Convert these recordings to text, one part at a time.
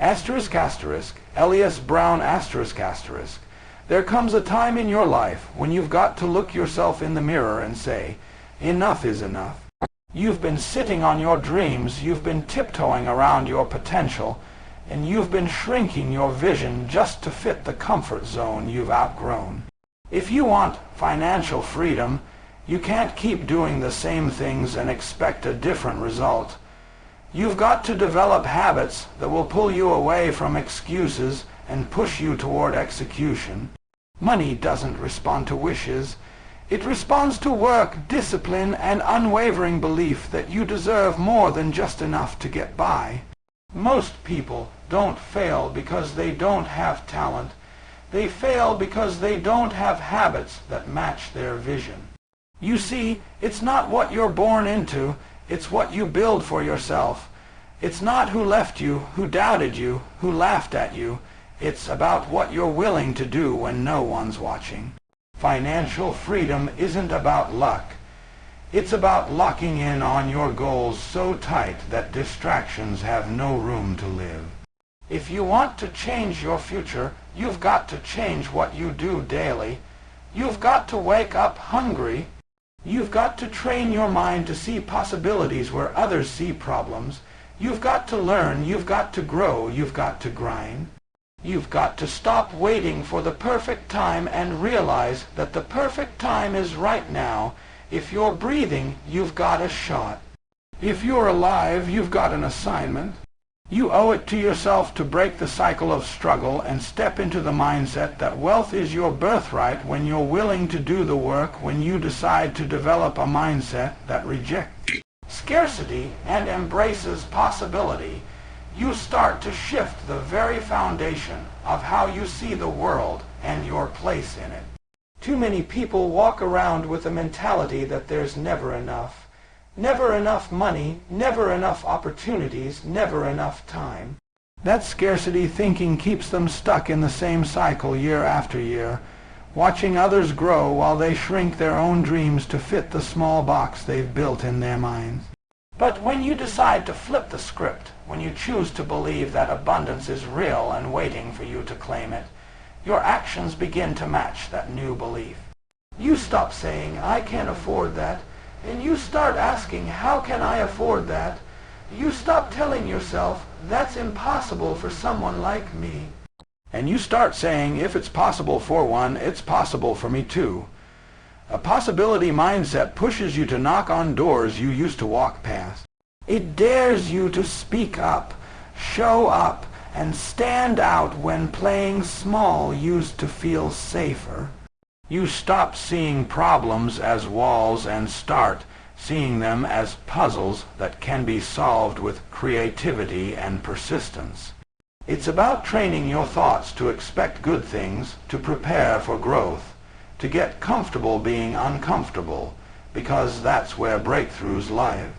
Asterisk asterisk, Elias Brown asterisk asterisk. There comes a time in your life when you've got to look yourself in the mirror and say, enough is enough. You've been sitting on your dreams, you've been tiptoeing around your potential, and you've been shrinking your vision just to fit the comfort zone you've outgrown. If you want financial freedom, you can't keep doing the same things and expect a different result. You've got to develop habits that will pull you away from excuses and push you toward execution. Money doesn't respond to wishes. It responds to work, discipline, and unwavering belief that you deserve more than just enough to get by. Most people don't fail because they don't have talent. They fail because they don't have habits that match their vision. You see, it's not what you're born into, it's what you build for yourself. It's not who left you, who doubted you, who laughed at you. It's about what you're willing to do when no one's watching. Financial freedom isn't about luck. It's about locking in on your goals so tight that distractions have no room to live. If you want to change your future, you've got to change what you do daily. You've got to wake up hungry. You've got to train your mind to see possibilities where others see problems. You've got to learn, you've got to grow, you've got to grind. You've got to stop waiting for the perfect time and realize that the perfect time is right now. If you're breathing, you've got a shot. If you're alive, you've got an assignment. You owe it to yourself to break the cycle of struggle and step into the mindset that wealth is your birthright when you're willing to do the work, when you decide to develop a mindset that rejects scarcity and embraces possibility. You start to shift the very foundation of how you see the world and your place in it. Too many people walk around with a mentality that there's never enough. Never enough money, never enough opportunities, never enough time. That scarcity thinking keeps them stuck in the same cycle year after year, watching others grow while they shrink their own dreams to fit the small box they've built in their minds. But when you decide to flip the script, when you choose to believe that abundance is real and waiting for you to claim it, your actions begin to match that new belief. You stop saying, I can't afford that, and you start asking, how can I afford that? You stop telling yourself, that's impossible for someone like me. And you start saying, if it's possible for one, it's possible for me too. A possibility mindset pushes you to knock on doors you used to walk past. It dares you to speak up, show up, and stand out when playing small used to feel safer. You stop seeing problems as walls and start seeing them as puzzles that can be solved with creativity and persistence. It's about training your thoughts to expect good things, to prepare for growth, to get comfortable being uncomfortable, because that's where breakthroughs lie.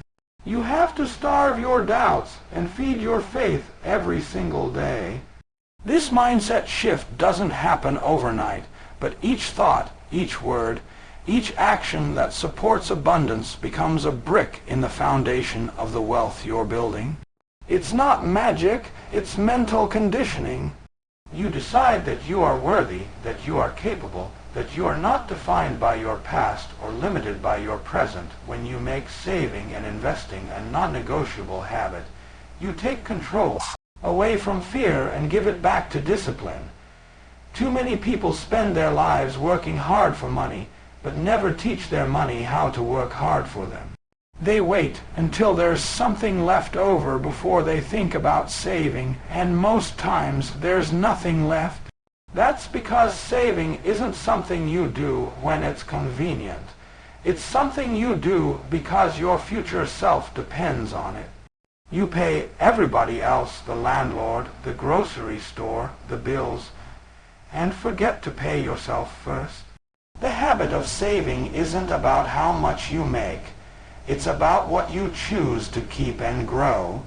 You have to starve your doubts and feed your faith every single day. This mindset shift doesn't happen overnight, but each thought, each word, each action that supports abundance becomes a brick in the foundation of the wealth you're building. It's not magic, it's mental conditioning. You decide that you are worthy, that you are capable, that you are not defined by your past or limited by your present. When you make saving and investing a non-negotiable habit, you take control away from fear and give it back to discipline. Too many people spend their lives working hard for money, but never teach their money how to work hard for them. They wait until there's something left over before they think about saving, and most times there's nothing left. That's because saving isn't something you do when it's convenient. It's something you do because your future self depends on it. You pay everybody else, the landlord, the grocery store, the bills, and forget to pay yourself first. The habit of saving isn't about how much you make. It's about what you choose to keep and grow.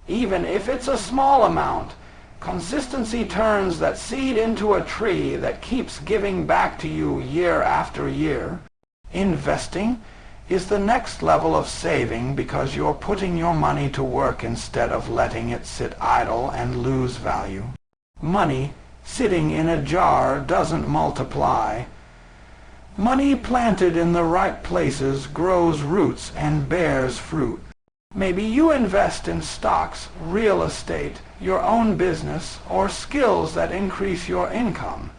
Even if it's a small amount, consistency turns that seed into a tree that keeps giving back to you year after year. Investing is the next level of saving because you're putting your money to work instead of letting it sit idle and lose value. Money sitting in a jar doesn't multiply. Money planted in the right places grows roots and bears fruit. Maybe you invest in stocks, real estate, your own business, or skills that increase your income.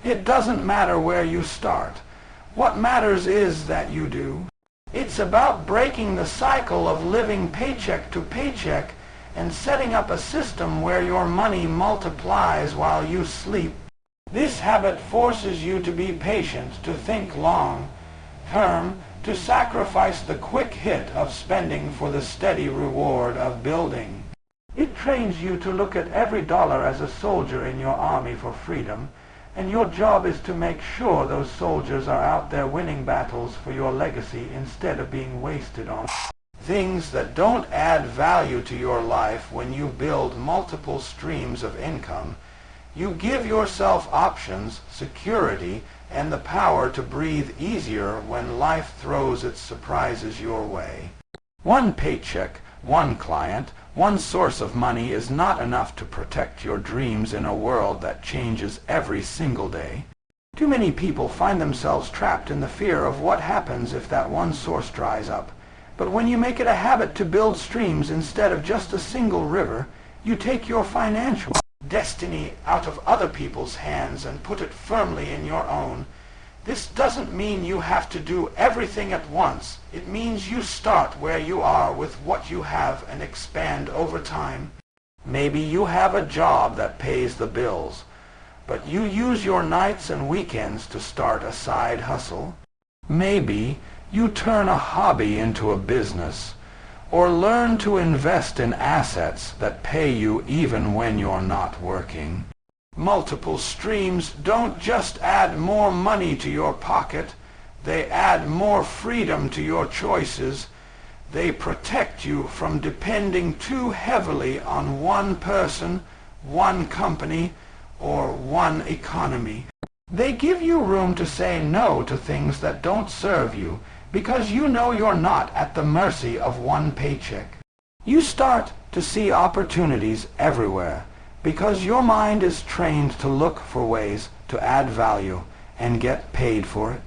It doesn't matter where you start. What matters is that you do. It's about breaking the cycle of living paycheck to paycheck and setting up a system where your money multiplies while you sleep. This habit forces you to be patient, to think long term, to sacrifice the quick hit of spending for the steady reward of building. It trains you to look at every dollar as a soldier in your army for freedom, and your job is to make sure those soldiers are out there winning battles for your legacy instead of being wasted on things that don't add value to your life. When you build multiple streams of income, you give yourself options, security, and the power to breathe easier when life throws its surprises your way. One paycheck, one client, one source of money is not enough to protect your dreams in a world that changes every single day. Too many people find themselves trapped in the fear of what happens if that one source dries up. But when you make it a habit to build streams instead of just a single river, you take your financial destiny out of other people's hands and put it firmly in your own. This doesn't mean you have to do everything at once. It means you start where you are with what you have and expand over time. Maybe you have a job that pays the bills, but you use your nights and weekends to start a side hustle. Maybe you turn a hobby into a business, or learn to invest in assets that pay you even when you're not working. Multiple streams don't just add more money to your pocket, they add more freedom to your choices. They protect you from depending too heavily on one person, one company, or one economy. They give you room to say no to things that don't serve you, because you know you're not at the mercy of one paycheck. You start to see opportunities everywhere, because your mind is trained to look for ways to add value and get paid for it.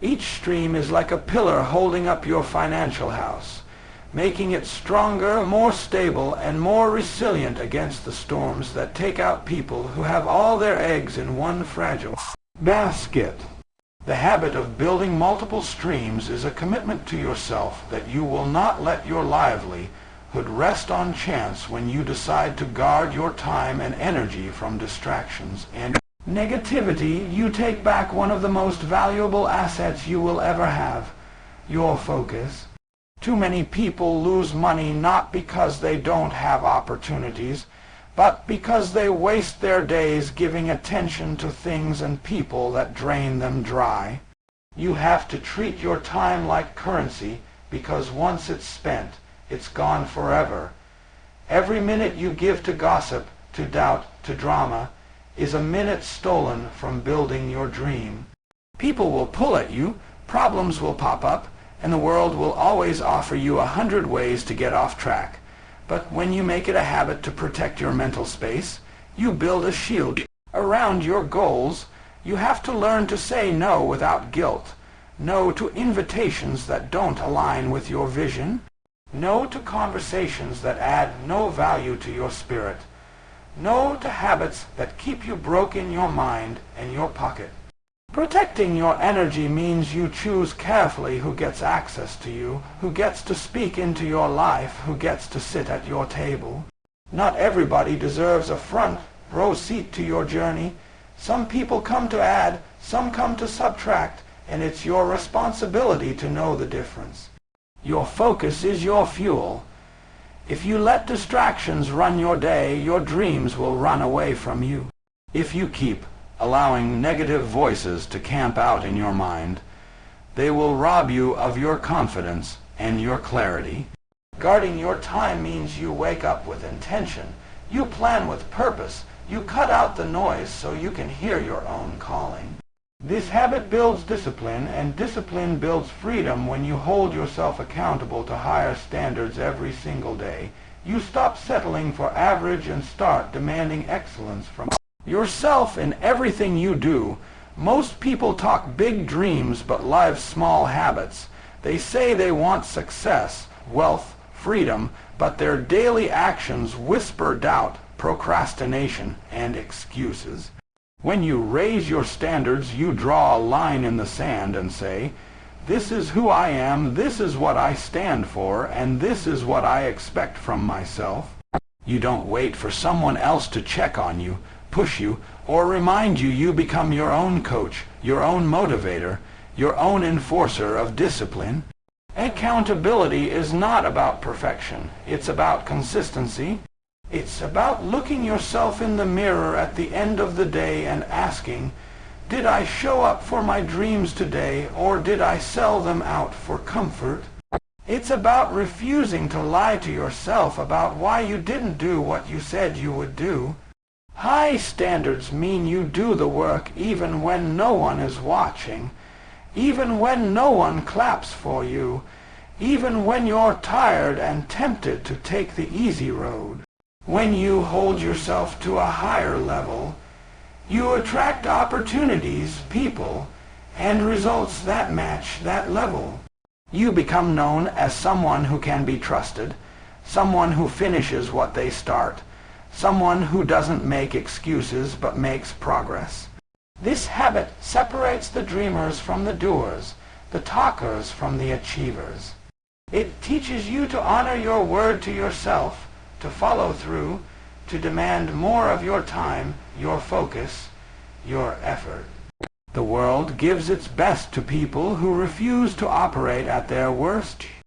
Each stream is like a pillar holding up your financial house, making it stronger, more stable, and more resilient against the storms that take out people who have all their eggs in one fragile basket. The habit of building multiple streams is a commitment to yourself that you will not let your livelihood rest on chance when you decide to guard your time and energy from distractions and negativity. You take back one of the most valuable assets you will ever have, your focus. Too many people lose money not because they don't have opportunities, but because they waste their days giving attention to things and people that drain them dry. You have to treat your time like currency, because once it's spent, it's gone forever. Every minute you give to gossip, to doubt, to drama, is a minute stolen from building your dream. People will pull at you, problems will pop up, and the world will always offer you 100 ways to get off track. But when you make it a habit to protect your mental space, you build a shield around your goals. You have to learn to say no without guilt. No to invitations that don't align with your vision. No to conversations that add no value to your spirit. No to habits that keep you broke in your mind and your pocket. Protecting your energy means you choose carefully who gets access to you, who gets to speak into your life, who gets to sit at your table. Not everybody deserves a front row seat to your journey. Some people come to add, some come to subtract, and it's your responsibility to know the difference. Your focus is your fuel. If you let distractions run your day, your dreams will run away from you. If you keep allowing negative voices to camp out in your mind, they will rob you of your confidence and your clarity. Guarding your time means you wake up with intention. You plan with purpose. You cut out the noise so you can hear your own calling. This habit builds discipline, and discipline builds freedom. When you hold yourself accountable to higher standards every single day, you stop settling for average and start demanding excellence from yourself in everything you do. Most people talk big dreams but live small habits. They say they want success, wealth, freedom, but their daily actions whisper doubt, procrastination, and excuses. When you raise your standards, you draw a line in the sand and say, "This is who I am, this is what I stand for, and this is what I expect from myself." You don't wait for someone else to check on you, push you, or remind you. You become your own coach, your own motivator, your own enforcer of discipline. Accountability is not about perfection. It's about consistency. It's about looking yourself in the mirror at the end of the day and asking, did I show up for my dreams today, or did I sell them out for comfort? It's about refusing to lie to yourself about why you didn't do what you said you would do. High standards mean you do the work even when no one is watching, even when no one claps for you, even when you're tired and tempted to take the easy road. When you hold yourself to a higher level, you attract opportunities, people, and results that match that level. You become known as someone who can be trusted, someone who finishes what they start, someone who doesn't make excuses but makes progress. This habit separates the dreamers from the doers, the talkers from the achievers. It teaches you to honor your word to yourself, to follow through, to demand more of your time, your focus, your effort. The world gives its best to people who refuse to operate at their worst.